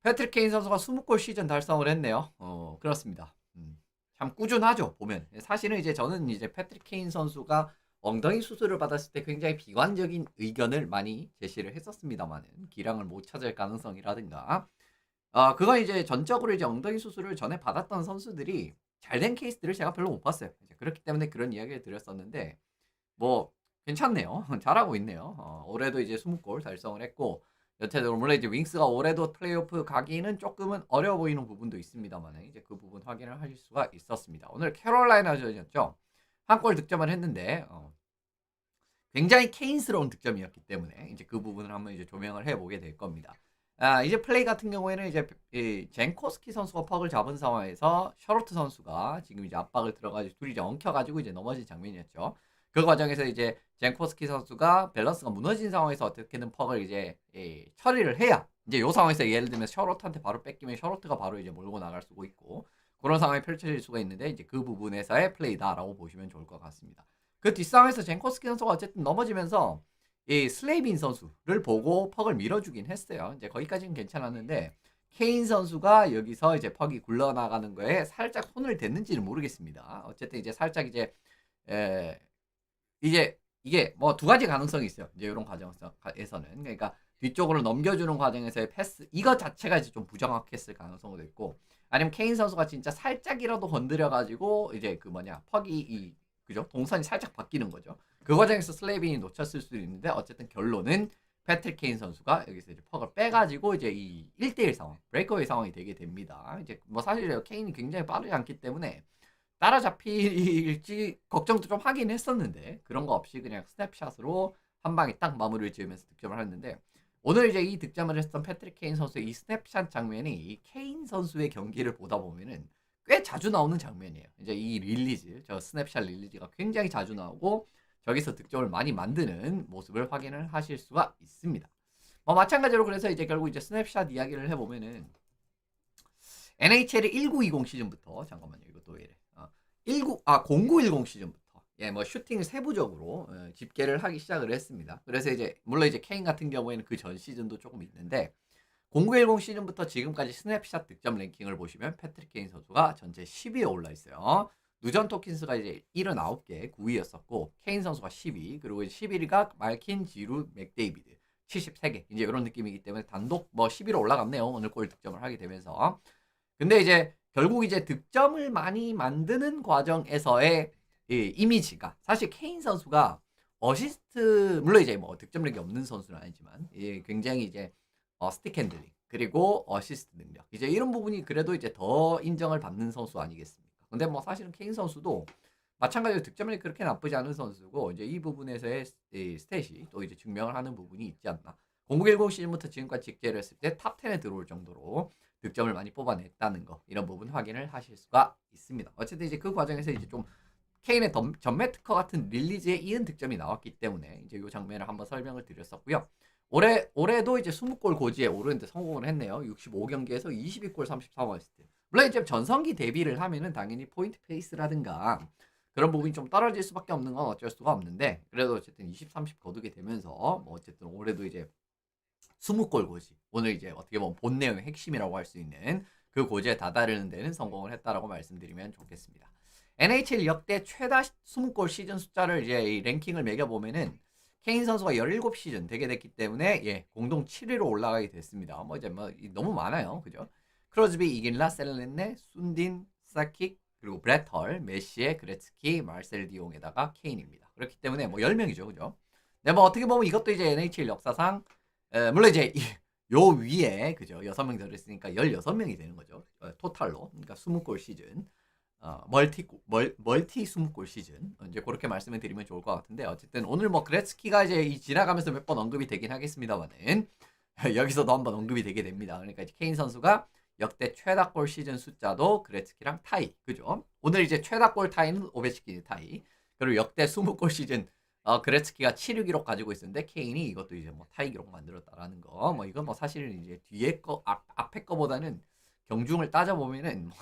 패트릭 케인 선수가 20골 시즌 달성을 했네요. 그렇습니다. 참 꾸준하죠, 보면. 사실은 이제 저는 이제 패트릭 케인 선수가 엉덩이 수술을 받았을 때 굉장히 비관적인 의견을 많이 제시를 했었습니다만은 기량을 못 찾을 가능성이라든가 그건 이제 전적으로 이제 엉덩이 수술을 전에 받았던 선수들이 잘된 케이스들을 제가 별로 못 봤어요. 이제 그렇기 때문에 그런 이야기를 드렸었는데 뭐 괜찮네요. 잘하고 있네요. 올해도 이제 20골 달성을 했고 여태적으로 물론 이제 윙스가 올해도 플레이오프 가기는 쪼끔은 어려워 보이는 부분도 있습니다만은 이제 그 부분 확인을 하실 수가 있었습니다. 오늘 캐롤라이나전이었죠. 한 골 득점을 했는데 굉장히 케인스러운 득점이었기 때문에 이제 그 부분을 한번 이제 조명을 해 보게 될 겁니다. 이제 플레이 같은 경우에는 이제 이 젠코스키 선수가 퍽을 잡은 상황에서 셔로트 선수가 지금 이제 압박을 들어가지고 둘이 이제 엉켜가지고 이제 넘어진 장면이었죠. 그 과정에서 이제 젠코스키 선수가 밸런스가 무너진 상황에서 어떻게든 퍽을 이제 처리를 해야 이제 요 상황에서 예를 들면 셔로트한테 바로 뺏기면 셔로트가 바로 이제 몰고 나갈 수가 있고 그런 상황이 펼쳐질 수가 있는데 이제 그 부분에서의 플레이다라고 보시면 좋을 것 같습니다. 그 뒷상황에서 젠코스키 선수가 어쨌든 넘어지면서 이 슬레이빈 선수를 보고 퍽을 밀어주긴 했어요. 이제 거기까지는 괜찮았는데 케인 선수가 여기서 이제 퍽이 굴러나가는 거에 살짝 손을 댔는지는 모르겠습니다. 어쨌든 이제 살짝 이제 에, 이제 이게 뭐 두 가지 가능성이 있어요. 이제 이런 과정에서는 그러니까 뒤쪽으로 넘겨주는 과정에서의 패스 이거 자체가 이제 좀 부정확했을 가능성도 있고 아니면 케인 선수가 진짜 살짝이라도 건드려 가지고 이제 그 뭐냐 퍽이 그죠 동선이 살짝 바뀌는 거죠. 그 과정에서 슬레이빈이 놓쳤을 수도 있는데 어쨌든 결론은 패트릭 케인 선수가 여기서 이제 퍽을 빼가지고 이제 이 1대1 상황 브레이크웨이 상황이 되게 됩니다. 이제 뭐 사실 케인이 굉장히 빠르지 않기 때문에 따라잡힐지 걱정도 좀 하긴 했었는데 그런 거 없이 그냥 스냅샷으로 한 방에 딱 마무리를 지으면서 득점을 했는데 오늘 이제 이 득점을 했던 패트릭 케인 선수의 이 스냅샷 장면이 이 케인 선수의 경기를 보다 보면은 꽤 자주 나오는 장면이에요. 이제 이 릴리즈, 저 스냅샷 릴리즈가 굉장히 자주 나오고 저기서 득점을 많이 만드는 모습을 확인을 하실 수가 있습니다. 마찬가지로 그래서 이제 결국 이제 스냅샷 이야기를 해보면은 NHL의 1920 시즌부터 잠깐만요. 이것도 왜 이래? 0910 시즌부터 뭐 슈팅을 세부적으로 집계를 하기 시작을 했습니다. 그래서 이제 물론 이제 케인 같은 경우에는 그 전 시즌도 조금 있는데 0910 시즌부터 지금까지 스냅샷 득점 랭킹을 보시면 패트릭 케인 선수가 전체 10위에 올라 있어요. 누전 토킨스가 이제 79개 9위였었고 케인 선수가 10위 그리고 11위가 말킨 지루 맥데이비드 73개 이제 이런 느낌이기 때문에 단독 뭐 10위로 올라갔네요. 오늘 골 득점을 하게 되면서 근데 이제 결국 이제 득점을 많이 만드는 과정에서의 이 이미지가 사실 케인 선수가 어시스트 물론 이제 뭐 득점력이 없는 선수는 아니지만 굉장히 이제 스틱 핸들링 그리고 어시스트 능력 이제 이런 부분이 그래도 이제 더 인정을 받는 선수 아니겠습니까? 근데 뭐 사실은 케인 선수도 마찬가지로 득점력이 그렇게 나쁘지 않은 선수고 이제 이 부분에서의 이 스탯이 또 이제 증명을 하는 부분이 있지 않나. 0910 시즌부터 지금까지 직제를 했을 때 탑 10에 들어올 정도로 득점을 많이 뽑아냈다는 거 이런 부분 확인을 하실 수가 있습니다. 어쨌든 이제 그 과정에서 이제 좀 케인의 전매 특허 같은 릴리즈에 이은 득점이 나왔기 때문에 이제 이 장면을 한번 설명을 드렸었고요. 올해도 이제 20골 고지에 오르는데 성공을 했네요. 65경기에서 22골 33어시스트. 물론 이제 전성기 데뷔를 하면은 당연히 포인트 페이스라든가 그런 부분이 좀 떨어질 수밖에 없는 건 어쩔 수가 없는데 그래도 어쨌든 20, 30 거두게 되면서 뭐 어쨌든 올해도 이제 20골 고지. 오늘 이제 어떻게 보면 본 내용의 핵심이라고 할 수 있는 그 고지에 다다르는 데는 성공을 했다라고 말씀드리면 좋겠습니다. NHL 역대 최다 20골 시즌 숫자를 이제 이 랭킹을 매겨보면은 케인 선수가 17시즌 되게 됐기 때문에 공동 7위로 올라가게 됐습니다. 뭐 이제 뭐 너무 많아요. 그죠? 크로즈비, 이길라, 셀렌네, 순딘, 사킥, 그리고 브렛 헐, 메시에, 그레츠키, 마르셀 디옹에다가 케인입니다. 그렇기 때문에 뭐 10명이죠. 그죠? 네, 뭐 어떻게 보면 이것도 이제 NHL 역사상 물론 이제 요 위에 그죠 6명 들어있으니까 16명이 되는 거죠 토탈로 그러니까 20골 시즌 멀티 20골 시즌 이제 그렇게 말씀을 드리면 좋을 것 같은데 어쨌든 오늘 뭐 그레츠키가 이제 지나가면서 몇 번 언급이 되긴 하겠습니다만은 여기서도 한번 언급이 되게 됩니다. 그러니까 이제 케인 선수가 역대 최다골 시즌 숫자도 그레츠키랑 타이 그죠? 오늘 이제 최다골 타이는 오베치키 타이 그리고 역대 20골 시즌 그레츠키가 7위 기록 가지고 있었는데 케인이 이것도 이제 뭐 타이 기록 만들었다라는 거. 뭐 이건 뭐 사실은 이제 뒤에 거 앞에 거보다는 경중을 따져 보면은 뭐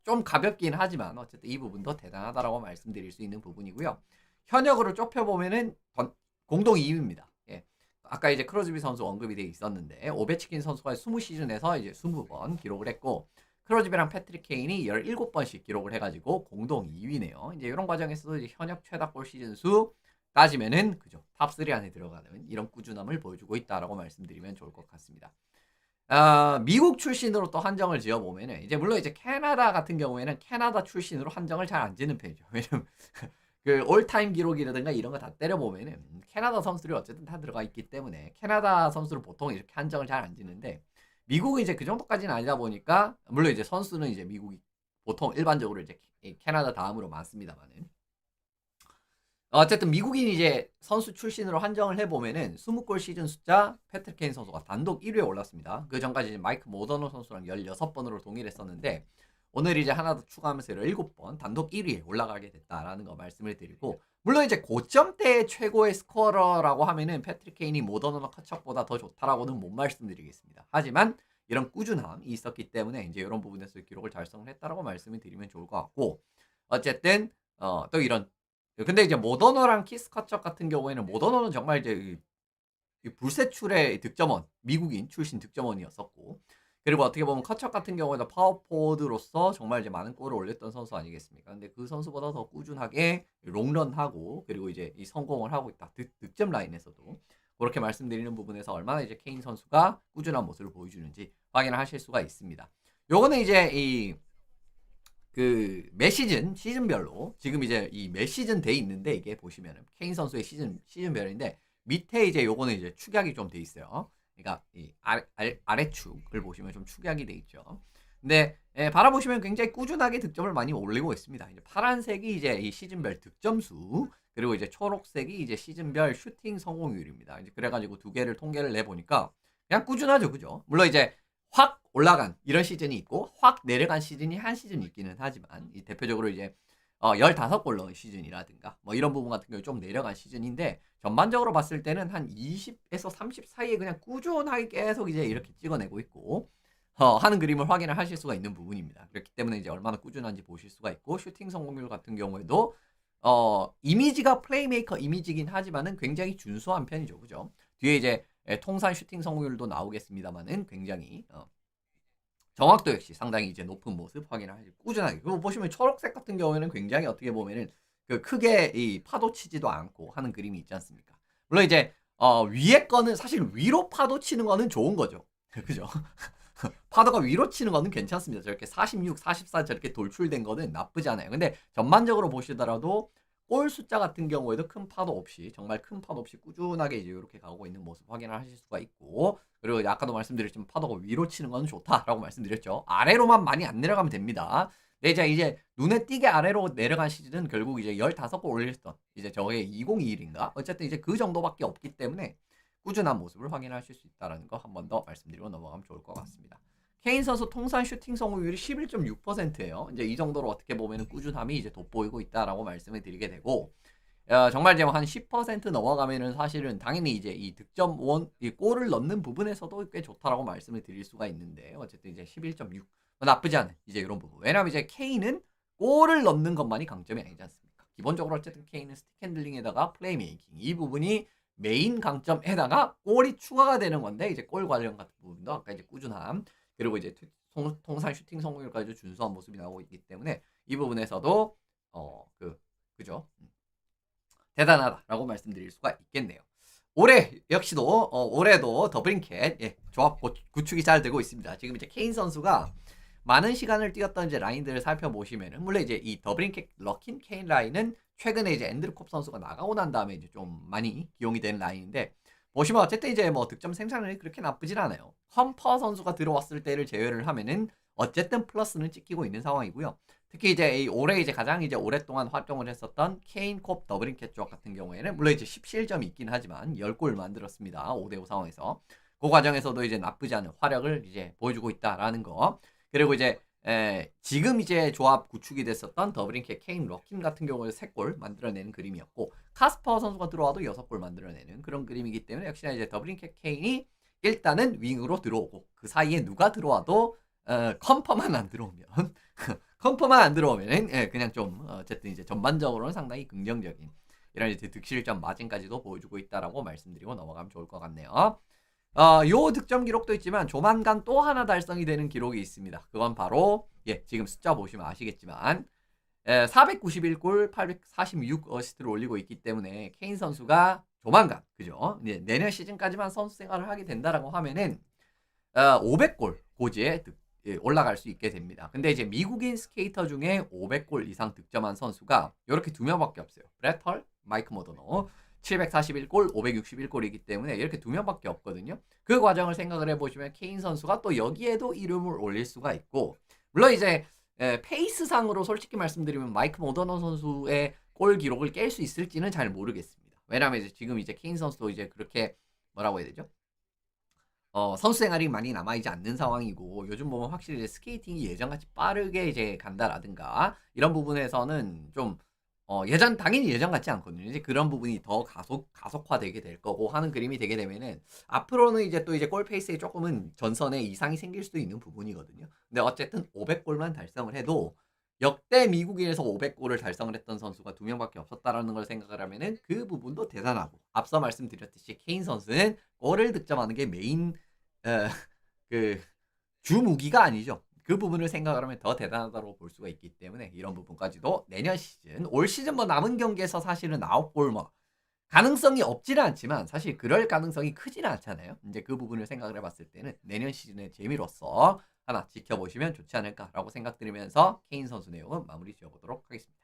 좀 가볍긴 하지만 어쨌든 이 부분도 대단하다라고 말씀드릴 수 있는 부분이고요. 현역으로 좁혀 보면은 공동 2위입니다. 예. 아까 이제 크로즈비 선수 언급이 돼 있었는데 오베치킨 선수가 20시즌에서 이제 20번 기록을 했고 크로즈비랑 패트릭 케인이 17번씩 기록을 해가지고 공동 2위네요. 이제 이런 과정에서도 이제 현역 최다골 시즌 수 따지면은 그죠 탑3 안에 들어가는 이런 꾸준함을 보여주고 있다라고 말씀드리면 좋을 것 같습니다. 미국 출신으로 또 한정을 지어보면은 이제 물론 이제 캐나다 같은 경우에는 캐나다 출신으로 한정을 잘 안 지는 편이죠. 왜냐면 그 올타임 기록이라든가 이런 거 다 때려보면은 캐나다 선수들이 어쨌든 다 들어가 있기 때문에 캐나다 선수를 보통 이렇게 한정을 잘 안 지는데 미국은 이제 그 정도까지는 아니다 보니까 물론 이제 선수는 이제 미국이 보통 일반적으로 이제 캐나다 다음으로 많습니다만은 어쨌든 미국인 이제 선수 출신으로 한정을 해보면은 20골 시즌 숫자 패트릭 케인 선수가 단독 1위에 올랐습니다. 그 전까지 이제 마이크 모더너 선수랑 16번으로 동일했었는데 오늘 이제 하나 더 추가하면서 17번 단독 1위에 올라가게 됐다라는 거 말씀을 드리고 물론 이제 고점대 최고의 스코어러라고 하면은 패트릭 케인이 모더너나 커척보다 더 좋다라고는 못 말씀드리겠습니다. 하지만 이런 꾸준함이 있었기 때문에 이제 이런 부분에서 기록을 달성을 했다라고 말씀을 드리면 좋을 것 같고 어쨌든 또 이런 근데 이제 모더너랑 키스 커척 같은 경우에는 모더너는 정말 이제 이 불세출의 득점원, 미국인 출신 득점원이었었고 그리고 어떻게 보면 커척 같은 경우에는 파워포워드로서 정말 이제 많은 골을 올렸던 선수 아니겠습니까? 근데 그 선수보다 더 꾸준하게 롱런하고 그리고 이제 이 성공을 하고 있다. 득점 라인에서도 그렇게 말씀드리는 부분에서 얼마나 이제 케인 선수가 꾸준한 모습을 보여주는지 확인을 하실 수가 있습니다. 요거는 이제 이 그 매 시즌별로 지금 이제 이 매 시즌 돼 있는데 이게 보시면은 케인 선수의 시즌별인데 밑에 이제 요거는 이제 축약이 좀 돼 있어요. 그러니까 이 아래축을 보시면 좀 축약이 돼 있죠. 근데 바라보시면 굉장히 꾸준하게 득점을 많이 올리고 있습니다. 이제 파란색이 이제 이 시즌별 득점수 그리고 이제 초록색이 이제 시즌별 슈팅 성공률입니다. 이제 그래가지고 두 개를 통계를 내 보니까 그냥 꾸준하죠, 그죠? 물론 이제 확 올라간 이런 시즌이 있고 확 내려간 시즌이 한 시즌 있기는 하지만 이 대표적으로 이제 15골 넣은 시즌이라든가 뭐 이런 부분 같은 경우에 좀 내려간 시즌인데 전반적으로 봤을 때는 한 20에서 30 사이에 그냥 꾸준하게 계속 이제 이렇게 찍어내고 있고 하는 그림을 확인을 하실 수가 있는 부분입니다. 그렇기 때문에 이제 얼마나 꾸준한지 보실 수가 있고 슈팅 성공률 같은 경우에도 이미지가 플레이메이커 이미지긴 하지만은 굉장히 준수한 편이죠. 그죠? 뒤에 이제 통산 슈팅 성공률도 나오겠습니다만은 굉장히 정확도 역시 상당히 이제 높은 모습 확인을 하시고 꾸준하게 그리고 보시면 초록색 같은 경우에는 굉장히 어떻게 보면은 그 크게 이 파도 치지도 않고 하는 그림이 있지 않습니까? 물론 이제 위에 거는 사실 위로 파도 치는 거는 좋은 거죠. 그죠? 파도가 위로 치는 거는 괜찮습니다. 저렇게 46, 44 저렇게 돌출된 거는 나쁘지 않아요. 근데 전반적으로 보시더라도 골 숫자 같은 경우에도 큰 파도 없이 정말 큰 파도 없이 꾸준하게 이제 이렇게 가고 있는 모습 확인을 하실 수가 있고 그리고 아까도 말씀드렸지만 파도가 위로 치는 건 좋다라고 말씀드렸죠. 아래로만 많이 안 내려가면 됩니다. 네, 이제 눈에 띄게 아래로 내려간 시즌은 결국 이제 15골 올렸던 이제 저게 2021인가 어쨌든 이제 그 정도밖에 없기 때문에 꾸준한 모습을 확인하실 수 있다는 거 한 번 더 말씀드리고 넘어가면 좋을 것 같습니다. 케인 선수 통산 슈팅 성공률이 11.6%예요. 이제 이 정도로 어떻게 보면 꾸준함이 이제 돋보이고 있다라고 말씀을 드리게 되고 정말 이제 한 10% 넘어가면은 사실은 당연히 이제 이 득점 이 골을 넣는 부분에서도 꽤 좋다라고 말씀을 드릴 수가 있는데 어쨌든 이제 11.6 나쁘지 않은 이제 이런 부분. 왜냐하면 이제 케인은 골을 넣는 것만이 강점이 아니지 않습니까? 기본적으로 어쨌든 케인은 스틱 핸들링에다가 플레이메이킹 이 부분이 메인 강점에다가 골이 추가가 되는 건데 이제 골 관련 같은 부분도 아까 이제 꾸준함 그리고 이제 통산 슈팅 성공률까지 준수한 모습이 나오고 있기 때문에 이 부분에서도 그죠? 대단하다라고 말씀드릴 수가 있겠네요. 올해 역시도 올해도 더블링캣 조합 구축이 잘 되고 있습니다. 지금 이제 케인 선수가 많은 시간을 뛰었던 이제 라인들을 살펴보시면은 물론 이제 이 더블링캣 럭킨 케인 라인은 최근에 이제 앤드루 콥 선수가 나가고 난 다음에 이제 좀 많이 기용이 된 라인인데 보시면 어쨌든 이제 뭐 득점 생산률이 그렇게 나쁘진 않아요. 험퍼 선수가 들어왔을 때를 제외를 하면은 어쨌든 플러스는 찍히고 있는 상황이고요. 특히 이제 올해 이제 가장 이제 오랫동안 활동을 했었던 케인 콥 더블링캣 조합 같은 경우에는 물론 이제 17점이 있긴 하지만 10골 만들었습니다. 5대5 상황에서. 그 과정에서도 이제 나쁘지 않은 화력을 이제 보여주고 있다라는 거. 그리고 이제 지금 이제 조합 구축이 됐었던 더블링캣 케인 럭킨 같은 경우에 3골 만들어내는 그림이었고 카스퍼 선수가 들어와도 6골 만들어내는 그런 그림이기 때문에 역시나 이제 더블링캣 케인이 일단은 윙으로 들어오고 그 사이에 누가 들어와도 컴퍼만 안 들어오면 컴퍼만 안 들어오면 그냥 좀 어쨌든 이제 전반적으로는 상당히 긍정적인 이런 이제 득실점 마진까지도 보여주고 있다라고 말씀드리고 넘어가면 좋을 것 같네요. 요 득점 기록도 있지만 조만간 또 하나 달성이 되는 기록이 있습니다. 그건 바로 지금 숫자 보시면 아시겠지만 491골 846 어시스트를 올리고 있기 때문에 케인 선수가 조만간 그죠? 내년 시즌까지만 선수 생활을 하게 된다라고 하면은 500골 고지에 올라갈 수 있게 됩니다. 근데 이제 미국인 스케이터 중에 500골 이상 득점한 선수가 이렇게 두 명밖에 없어요. 브렛 헐, 마이크 모더너. 741골, 561골이기 때문에 이렇게 두 명밖에 없거든요. 그 과정을 생각을 해보시면 케인 선수가 또 여기에도 이름을 올릴 수가 있고, 물론 이제 페이스상으로 솔직히 말씀드리면 마이크 모더너 선수의 골 기록을 깰 수 있을지는 잘 모르겠습니다. 왜냐하면 이제 지금 이제 케인 선수도 이제 그렇게 뭐라고 해야 되죠? 선수 생활이 많이 남아있지 않는 상황이고 요즘 보면 확실히 스케이팅이 예전같이 빠르게 이제 간다라든가 이런 부분에서는 좀 당연히 예전 같지 않거든요. 이제 그런 부분이 더 가속화되게 될 거고 하는 그림이 되게 되면은 앞으로는 이제 또 이제 골 페이스에 조금은 전선에 이상이 생길 수도 있는 부분이거든요. 근데 어쨌든 500골만 달성을 해도 역대 미국인에서 500골을 달성을 했던 선수가 두 명밖에 없었다라는 걸 생각을 하면은 그 부분도 대단하고 앞서 말씀드렸듯이 케인 선수는 골을 득점하는 게 메인 어, 그 주무기가 아니죠. 그 부분을 생각을 하면 더 대단하다고 볼 수가 있기 때문에 이런 부분까지도 내년 시즌, 올 시즌 뭐 남은 경기에서 사실은 9골 뭐 가능성이 없지는 않지만 사실 그럴 가능성이 크지는 않잖아요. 이제 그 부분을 생각을 해봤을 때는 내년 시즌의 재미로서 하나 지켜보시면 좋지 않을까라고 생각드리면서 케인 선수 내용은 마무리 지어보도록 하겠습니다.